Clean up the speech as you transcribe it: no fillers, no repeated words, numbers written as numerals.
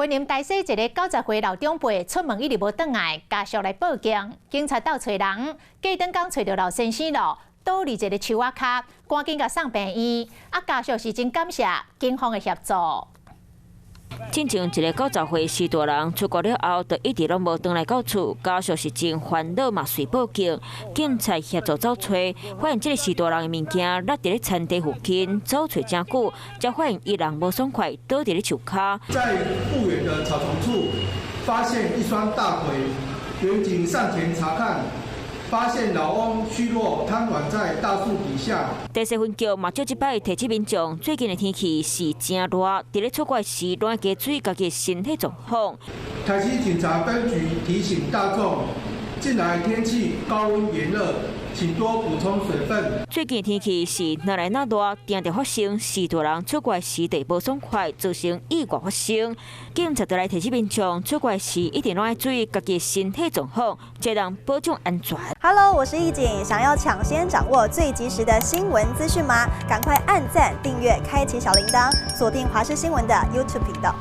云林大溪一个90岁老长辈出门一直无转来，家属来报警，警察到找人，过顿工找到老先生咯，倒伫一个树仔骹，赶紧甲送病院。家属是真感谢警方的协助。 进前一个90岁师大人出国了后，就一直拢无回来到厝，家属是真烦恼嘛，随报警，警察协助走找，发现这个师大人的物件落伫咧餐厅附近，走找真久，才发现伊人无爽快，倒伫咧树骹。在不远的草丛处，发现一双大腿，员警上前查看。 发现老翁虚弱，瘫软在大树底下。第四分局嘛，借即摆提醒民众，最近的天气是真热，伫咧出国时多加注意家己身体状况。台西警察分局提醒大众，近来天气高温炎热，请多补充水分。最近天气是哪来哪热，定定发生师大人出国时地无爽快，造成意外发生。警察就来提醒民众，出国时一定拢要注意家己身体状况，才能保障安全。Hello， 我是易景，想要抢先掌握最及时的新闻资讯吗？赶快按赞、订阅、开启小铃铛，锁定华视新闻的 YouTube 频道。